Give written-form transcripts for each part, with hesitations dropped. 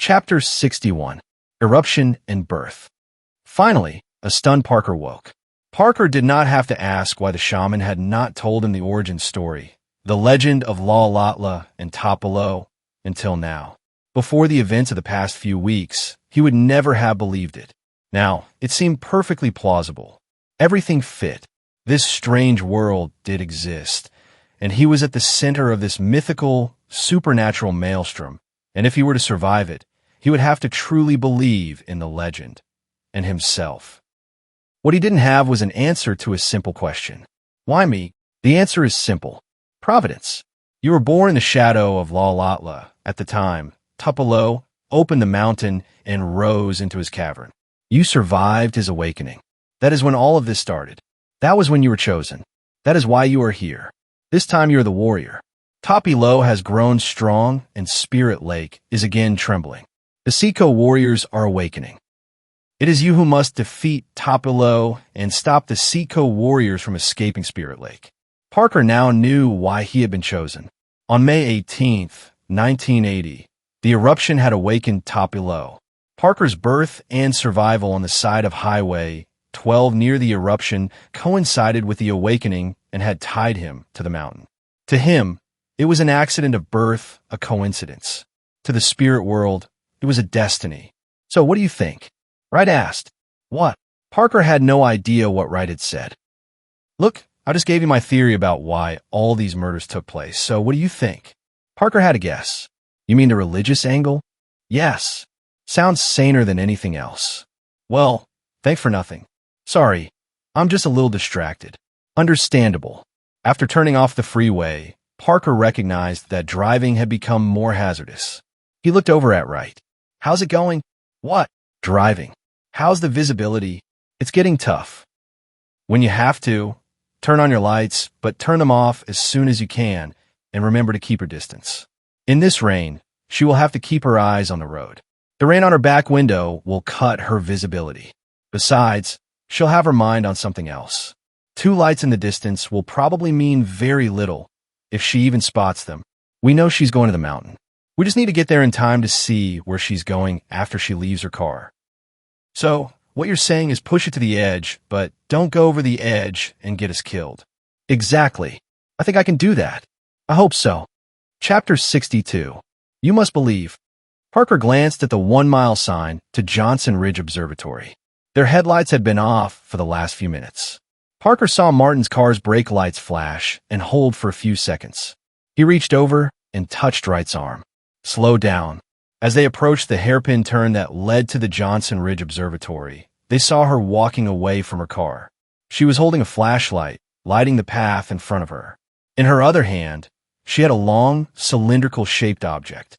Chapter 61. Eruption and Birth. Finally, a stunned Parker woke. Parker did not have to ask why the shaman had not told him the origin story, the legend of Latla and Topolo, until now. Before the events of the past few weeks, he would never have believed it. Now, it seemed perfectly plausible. Everything fit. This strange world did exist, and he was at the center of this mythical, supernatural maelstrom, and if he were to survive it, he would have to truly believe in the legend and himself. What he didn't have was an answer to a simple question. Why me? The answer is simple. Providence. You were born in the shadow of Latla. At the time, Tupelo opened the mountain and rose into his cavern. You survived his awakening. That is when all of this started. That was when you were chosen. That is why you are here. This time you are the warrior. Topelo has grown strong, and Spirit Lake is again trembling. The Seco warriors are awakening. It is you who must defeat Topelo and stop the Seco warriors from escaping Spirit Lake. Parker now knew why he had been chosen. On May 18th, 1980, the eruption had awakened Topelo. Parker's birth and survival on the side of Highway 12 near the eruption coincided with the awakening and had tied him to the mountain. To him, it was an accident of birth, a coincidence. To the spirit world, it was a destiny. So what do you think? Wright asked. What? Parker had no idea what Wright had said. Look, I just gave you my theory about why all these murders took place, so what do you think? Parker had a guess. You mean the religious angle? Yes. Sounds saner than anything else. Well, thanks for nothing. Sorry, I'm just a little distracted. Understandable. After turning off the freeway, Parker recognized that driving had become more hazardous. He looked over at Wright. How's it going? What? Driving. How's the visibility? It's getting tough. When you have to, turn on your lights, but turn them off as soon as you can, and remember to keep your distance. In this rain, she will have to keep her eyes on the road. The rain on her back window will cut her visibility. Besides, she'll have her mind on something else. 2 lights in the distance will probably mean very little, if she even spots them. We know she's going to the mountain. We just need to get there in time to see where she's going after she leaves her car. So, what you're saying is push it to the edge, but don't go over the edge and get us killed. Exactly. I think I can do that. I hope so. Chapter 62. You must believe. Parker glanced at the 1-mile sign to Johnson Ridge Observatory. Their headlights had been off for the last few minutes. Parker saw Martin's car's brake lights flash and hold for a few seconds. He reached over and touched Wright's arm. Slow down. As they approached the hairpin turn that led to the Johnson Ridge Observatory, they saw her walking away from her car. She was holding a flashlight, lighting the path in front of her. In her other hand, she had a long, cylindrical-shaped object.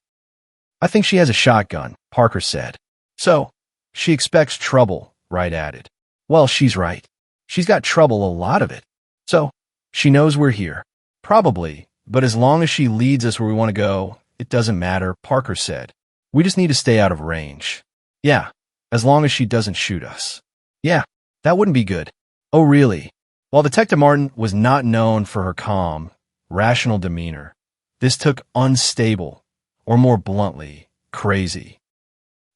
I think she has a shotgun, Parker said. So, she expects trouble, Wright added. Well, she's right. She's got trouble, a lot of it. So, she knows we're here. Probably, but as long as she leads us where we want to go, it doesn't matter, Parker said. We just need to stay out of range. Yeah, as long as she doesn't shoot us. Yeah, that wouldn't be good. Oh, really? While Detective Martin was not known for her calm, rational demeanor, this took unstable, or more bluntly, crazy,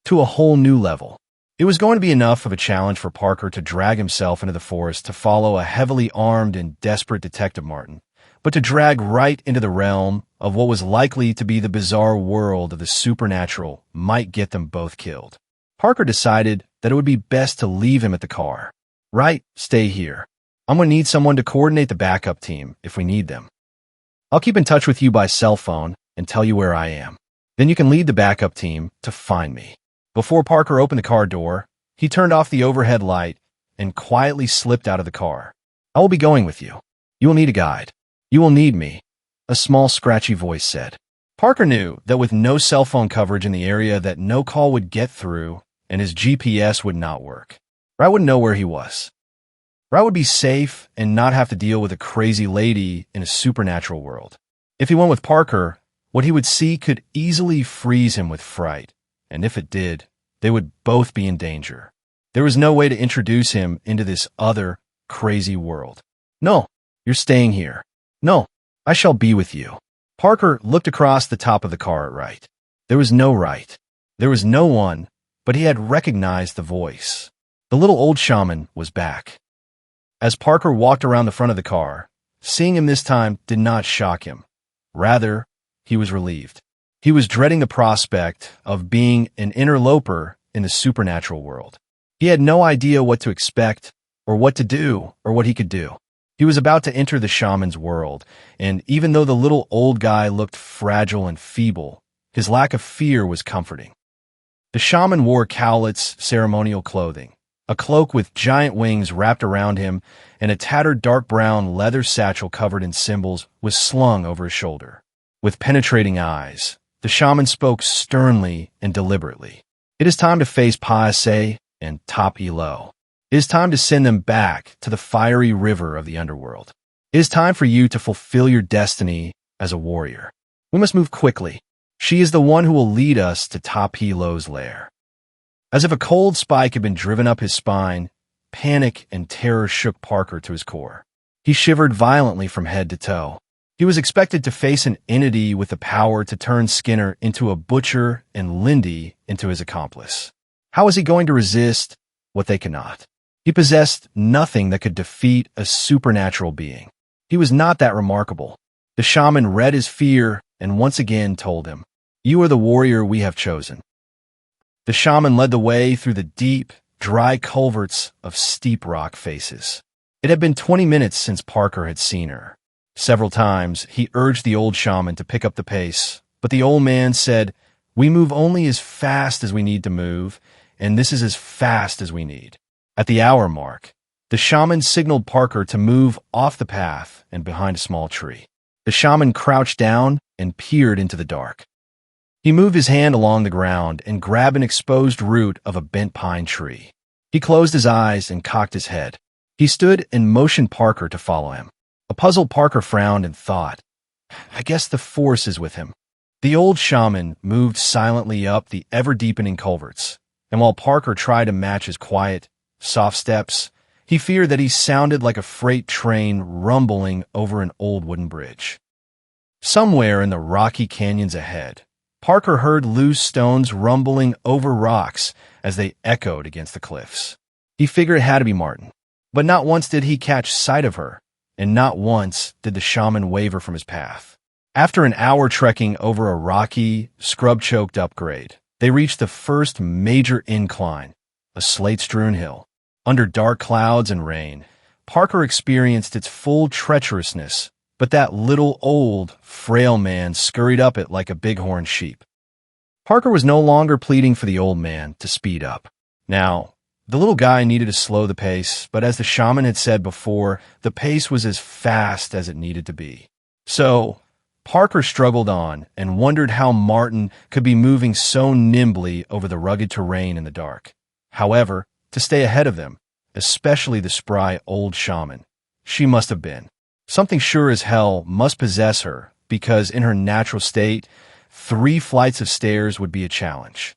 to a whole new level. It was going to be enough of a challenge for Parker to drag himself into the forest to follow a heavily armed and desperate Detective Martin, but to drag right into the realm of what was likely to be the bizarre world of the supernatural might get them both killed. Parker decided that it would be best to leave him at the car. Right, stay here. I'm going to need someone to coordinate the backup team if we need them. I'll keep in touch with you by cell phone and tell you where I am. Then you can lead the backup team to find me. Before Parker opened the car door, he turned off the overhead light and quietly slipped out of the car. I will be going with you. You will need a guide. You will need me, a small, scratchy voice said. Parker knew that with no cell phone coverage in the area that no call would get through and his GPS would not work. Wright wouldn't know where he was. Wright would be safe and not have to deal with a crazy lady in a supernatural world. If he went with Parker, what he would see could easily freeze him with fright, and if it did, they would both be in danger. There was no way to introduce him into this other, crazy world. No, you're staying here. No, I shall be with you. Parker looked across the top of the car at Wright. There was no Wright. There was no one, but he had recognized the voice. The little old shaman was back. As Parker walked around the front of the car, seeing him this time did not shock him. Rather, he was relieved. He was dreading the prospect of being an interloper in the supernatural world. He had no idea what to expect, or what to do, or what he could do. He was about to enter the shaman's world, and even though the little old guy looked fragile and feeble, his lack of fear was comforting. The shaman wore Cowlet's ceremonial clothing, a cloak with giant wings wrapped around him, and a tattered dark brown leather satchel covered in symbols was slung over his shoulder. With penetrating eyes, the shaman spoke sternly and deliberately. It is time to face Paase and Top-Elo. It is time to send them back to the fiery river of the underworld. It is time for you to fulfill your destiny as a warrior. We must move quickly. She is the one who will lead us to Top-Elo's lair. As if a cold spike had been driven up his spine, panic and terror shook Parker to his core. He shivered violently from head to toe. He was expected to face an entity with the power to turn Skinner into a butcher and Lindy into his accomplice. How was he going to resist what they cannot? He possessed nothing that could defeat a supernatural being. He was not that remarkable. The shaman read his fear and once again told him, "You are the warrior we have chosen." The shaman led the way through the deep, dry culverts of steep rock faces. It had been 20 minutes since Parker had seen her. Several times, he urged the old shaman to pick up the pace, but the old man said, "We move only as fast as we need to move, and this is as fast as we need." At the hour mark, the shaman signaled Parker to move off the path and behind a small tree. The shaman crouched down and peered into the dark. He moved his hand along the ground and grabbed an exposed root of a bent pine tree. He closed his eyes and cocked his head. He stood and motioned Parker to follow him. A puzzled Parker frowned and thought, "I guess the force is with him." The old shaman moved silently up the ever-deepening culverts, and while Parker tried to match his quiet, soft steps, he feared that he sounded like a freight train rumbling over an old wooden bridge. Somewhere in the rocky canyons ahead, Parker heard loose stones rumbling over rocks as they echoed against the cliffs. He figured it had to be Martin, but not once did he catch sight of her, and not once did the shaman waver from his path. After an hour trekking over a rocky, scrub-choked upgrade, they reached the first major incline, a slate-strewn hill. Under dark clouds and rain, Parker experienced its full treacherousness, but that little old, frail man scurried up it like a bighorn sheep. Parker was no longer pleading for the old man to speed up. Now, the little guy needed to slow the pace, but as the shaman had said before, the pace was as fast as it needed to be. So, Parker struggled on and wondered how Martin could be moving so nimbly over the rugged terrain in the dark. However, to stay ahead of them, especially the spry old shaman, she must have been. Something sure as hell must possess her, because in her natural state, 3 flights of stairs would be a challenge.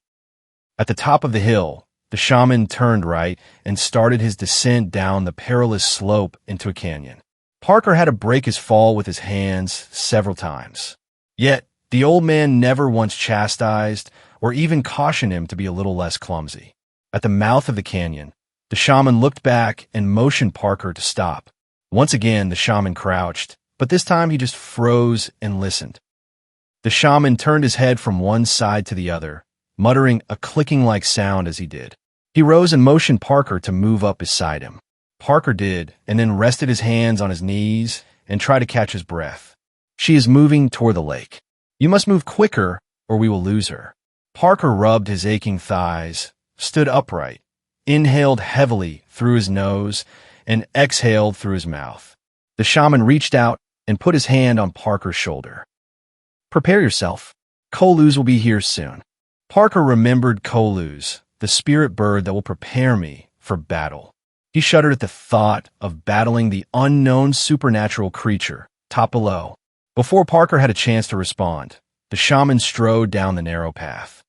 At the top of the hill, the shaman turned right and started his descent down the perilous slope into a canyon. Parker had to break his fall with his hands several times. Yet, the old man never once chastised or even cautioned him to be a little less clumsy. At the mouth of the canyon, the shaman looked back and motioned Parker to stop. Once again, the shaman crouched, but this time he just froze and listened. The shaman turned his head from one side to the other, muttering a clicking-like sound as he did. He rose and motioned Parker to move up beside him. Parker did, and then rested his hands on his knees and tried to catch his breath. "She is moving toward the lake. You must move quicker, or we will lose her." Parker rubbed his aching thighs, stood upright, inhaled heavily through his nose, and exhaled through his mouth. The shaman reached out and put his hand on Parker's shoulder. "Prepare yourself. Koluz will be here soon." Parker remembered Koluz, the spirit bird that will prepare me for battle. He shuddered at the thought of battling the unknown supernatural creature, Top-Elo. Before Parker had a chance to respond, the shaman strode down the narrow path.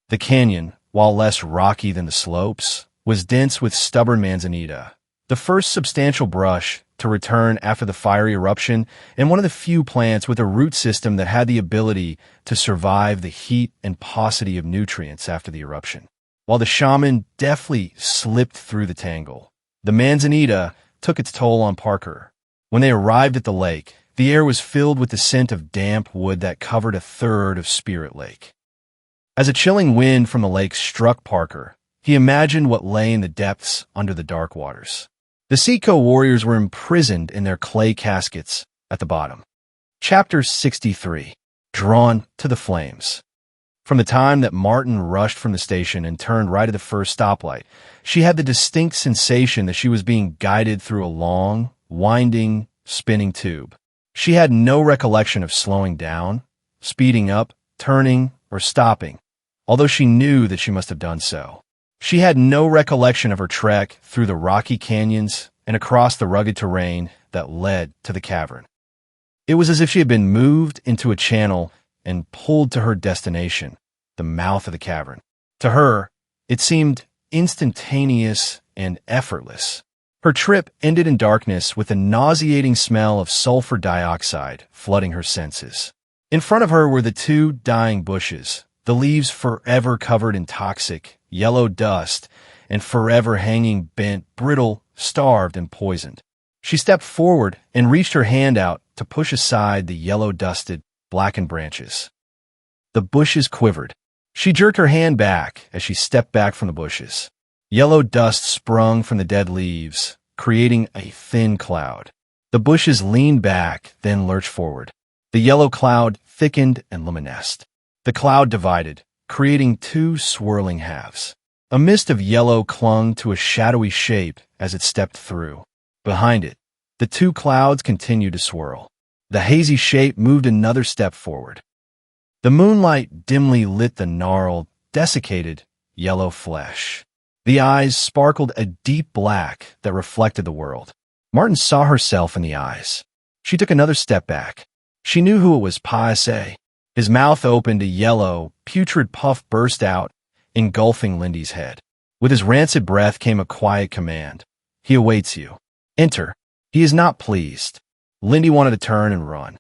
The canyon, while less rocky than the slopes, was dense with stubborn manzanita, the first substantial brush to return after the fiery eruption, and one of the few plants with a root system that had the ability to survive the heat and paucity of nutrients after the eruption. While the shaman deftly slipped through the tangle, the manzanita took its toll on Parker. When they arrived at the lake, the air was filled with the scent of damp wood that covered a third of Spirit Lake. As a chilling wind from the lake struck Parker, he imagined what lay in the depths under the dark waters. The Seco warriors were imprisoned in their clay caskets at the bottom. Chapter 63. Drawn to the Flames. From the time that Martin rushed from the station and turned right at the first stoplight, she had the distinct sensation that she was being guided through a long, winding, spinning tube. She had no recollection of slowing down, speeding up, turning, or stopping, although she knew that she must have done so. She had no recollection of her trek through the rocky canyons and across the rugged terrain that led to the cavern. It was as if she had been moved into a channel and pulled to her destination, the mouth of the cavern. To her, it seemed instantaneous and effortless. Her trip ended in darkness with a nauseating smell of sulfur dioxide flooding her senses. In front of her were the two dying bushes, the leaves forever covered in toxic, yellow dust, and forever hanging bent, brittle, starved, and poisoned. She stepped forward and reached her hand out to push aside the yellow-dusted, blackened branches. The bushes quivered. She jerked her hand back as she stepped back from the bushes. Yellow dust sprung from the dead leaves, creating a thin cloud. The bushes leaned back, then lurched forward. The yellow cloud thickened and luminesced. The cloud divided, creating two swirling halves. A mist of yellow clung to a shadowy shape as it stepped through. Behind it, the two clouds continued to swirl. The hazy shape moved another step forward. The moonlight dimly lit the gnarled, desiccated, yellow flesh. The eyes sparkled a deep black that reflected the world. Martin saw herself in the eyes. She took another step back. She knew who it was, Paise. His mouth opened, a yellow, putrid puff burst out, engulfing Lindy's head. With his rancid breath came a quiet command. He awaits you. Enter. He is not pleased. Lindy wanted to turn and run.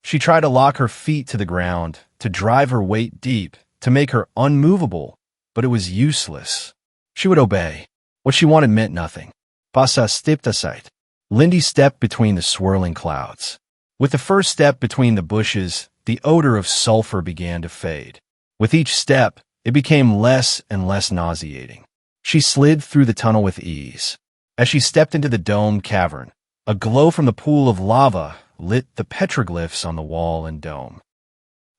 She tried to lock her feet to the ground, to drive her weight deep, to make her unmovable, but it was useless. She would obey. What she wanted meant nothing. Passa stiptasite. Lindy stepped between the swirling clouds. With the first step between the bushes, the odor of sulfur began to fade. With each step, it became less and less nauseating. She slid through the tunnel with ease. As she stepped into the domed cavern, a glow from the pool of lava lit the petroglyphs on the wall and dome.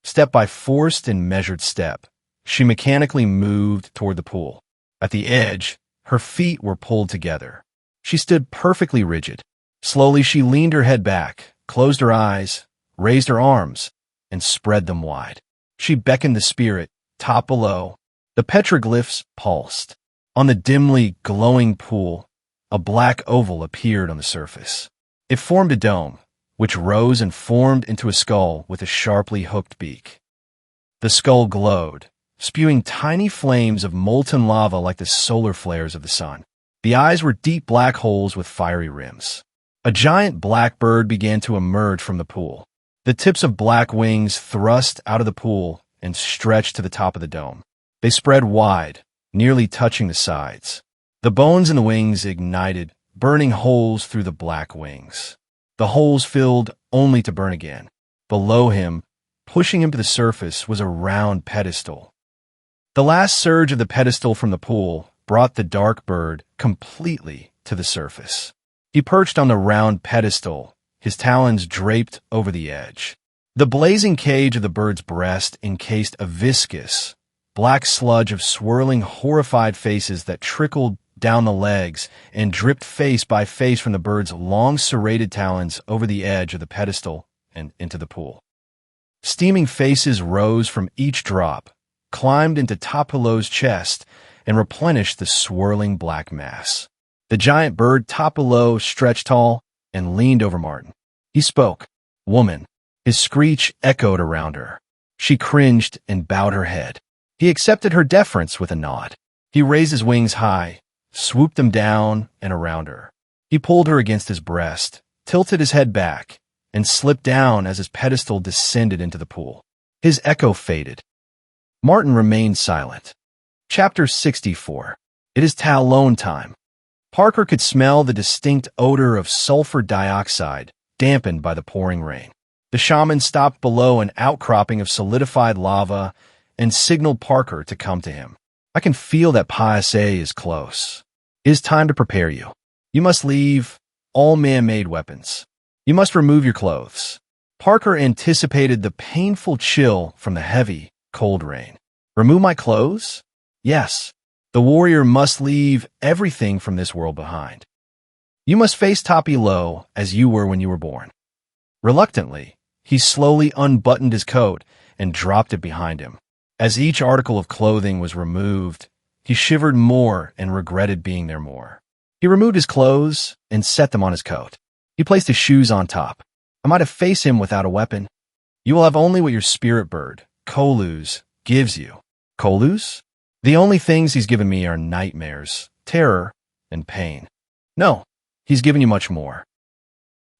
Step by forced and measured step, she mechanically moved toward the pool. At the edge, her feet were pulled together. She stood perfectly rigid. Slowly, she leaned her head back, closed her eyes, raised her arms, and spread them wide. She beckoned the spirit, top below. The petroglyphs pulsed. On the dimly glowing pool, a black oval appeared on the surface. It formed a dome, which rose and formed into a skull with a sharply hooked beak. The skull glowed, spewing tiny flames of molten lava like the solar flares of the sun. The eyes were deep black holes with fiery rims. A giant black bird began to emerge from the pool. The tips of black wings thrust out of the pool and stretched to the top of the dome. They spread wide, nearly touching the sides. The bones in the wings ignited, burning holes through the black wings. The holes filled only to burn again. Below him, pushing him to the surface, was a round pedestal. The last surge of the pedestal from the pool brought the dark bird completely to the surface. He perched on the round pedestal, his talons draped over the edge. The blazing cage of the bird's breast encased a viscous, black sludge of swirling, horrified faces that trickled down the legs and dripped face by face from the bird's long serrated talons over the edge of the pedestal and into the pool. Steaming faces rose from each drop, climbed into Topilow's chest, and replenished the swirling black mass. The giant bird Topilow stretched tall and leaned over Martin. He spoke. Woman. His screech echoed around her. She cringed and bowed her head. He accepted her deference with a nod. He raised his wings high, swooped him down and around her. He pulled her against his breast, tilted his head back, and slipped down as his pedestal descended into the pool. His echo faded. Martin remained silent. Chapter 64. It is Talon time. Parker could smell the distinct odor of sulfur dioxide, dampened by the pouring rain. The shaman stopped below an outcropping of solidified lava and signaled Parker to come to him. I can feel that Piase is close. It is time to prepare you. You must leave all man-made weapons. You must remove your clothes. Parker anticipated the painful chill from the heavy, cold rain. Remove my clothes? Yes. The warrior must leave everything from this world behind. You must face Tapi low as you were when you were born. Reluctantly, he slowly unbuttoned his coat and dropped it behind him. As each article of clothing was removed, he shivered more and regretted being there more. He removed his clothes and set them on his coat. He placed his shoes on top. I might have faced him without a weapon. You will have only what your spirit bird, Koluz, gives you. Koluz? The only things he's given me are nightmares, terror, and pain. No, he's given you much more.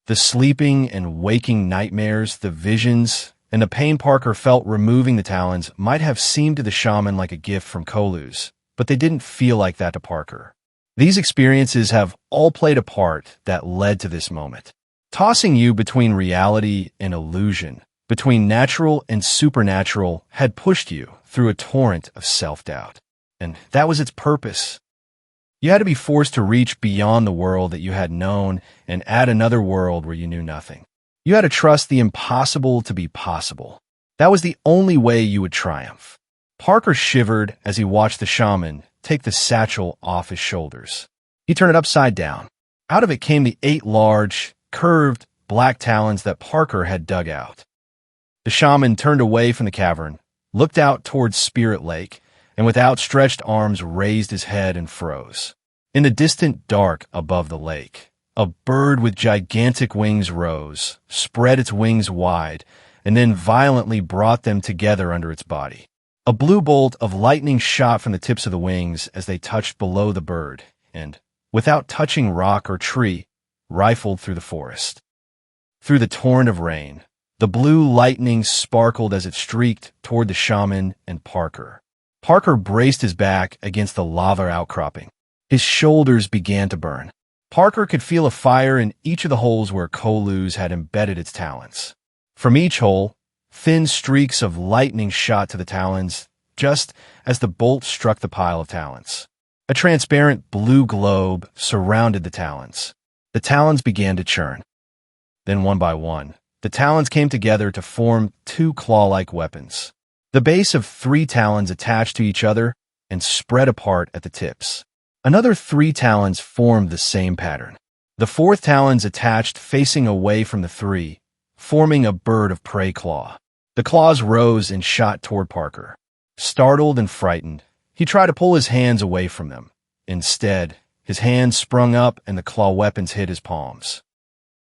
The sleeping and waking nightmares, the visions, and the pain Parker felt removing the talons might have seemed to the shaman like a gift from Koluz, but they didn't feel like that to Parker. These experiences have all played a part that led to this moment, tossing you between reality and illusion, between natural and supernatural, had pushed you through a torrent of self-doubt. And that was its purpose. You had to be forced to reach beyond the world that you had known and add another world where you knew nothing. You had to trust the impossible to be possible. That was the only way you would triumph. Parker shivered as he watched the shaman take the satchel off his shoulders. He turned it upside down. Out of it came the 8 large, curved, black talons that Parker had dug out. The shaman turned away from the cavern, looked out towards Spirit Lake, and with outstretched arms raised his head and froze. In the distant dark above the lake, a bird with gigantic wings rose, spread its wings wide, and then violently brought them together under its body. A blue bolt of lightning shot from the tips of the wings as they touched below the bird, and, without touching rock or tree, rifled through the forest. Through the torrent of rain, the blue lightning sparkled as it streaked toward the shaman and Parker. Parker braced his back against the lava outcropping. His shoulders began to burn. Parker could feel a fire in each of the holes where Koluz had embedded its talons. From each hole, thin streaks of lightning shot to the talons, just as the bolt struck the pile of talons. A transparent blue globe surrounded the talons. The talons began to churn. Then one by one, the talons came together to form 2 claw-like weapons. The base of 3 talons attached to each other and spread apart at the tips. Another 3 talons formed the same pattern. The 4th talons attached facing away from the 3, forming a bird of prey claw. The claws rose and shot toward Parker. Startled and frightened, he tried to pull his hands away from them. Instead, his hands sprung up and the claw weapons hit his palms.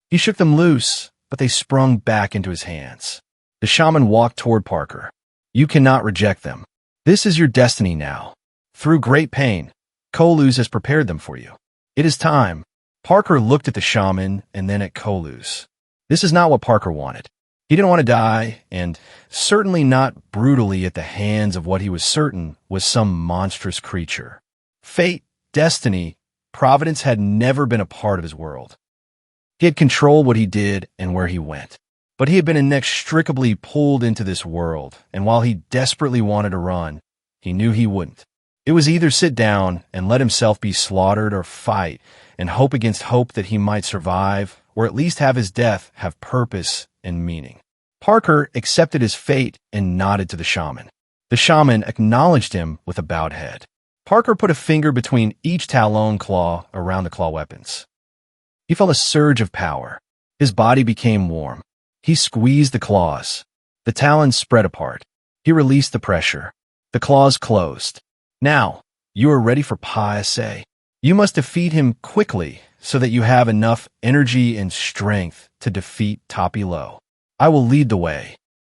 He shook them loose, but they sprung back into his hands. The shaman walked toward Parker. You cannot reject them. This is your destiny now. Through great pain, Koluz has prepared them for you. It is time. Parker looked at the shaman and then at Koluz. This is not what Parker wanted. He didn't want to die, and certainly not brutally at the hands of what he was certain was some monstrous creature. Fate, destiny, providence had never been a part of his world. He had controlled what he did and where he went. But he had been inextricably pulled into this world, and while he desperately wanted to run, he knew he wouldn't. It was either sit down and let himself be slaughtered or fight and hope against hope that he might survive, or at least have his death have purpose and meaning. Parker accepted his fate and nodded to the shaman. The shaman acknowledged him with a bowed head. Parker put a finger between each talon claw around the claw weapons. He felt a surge of power. His body became warm. He squeezed the claws. The talons spread apart. He released the pressure. The claws closed. Now, you are ready for Piase. You must defeat him quickly so that you have enough energy and strength to defeat Tapi Lo. I will lead the way.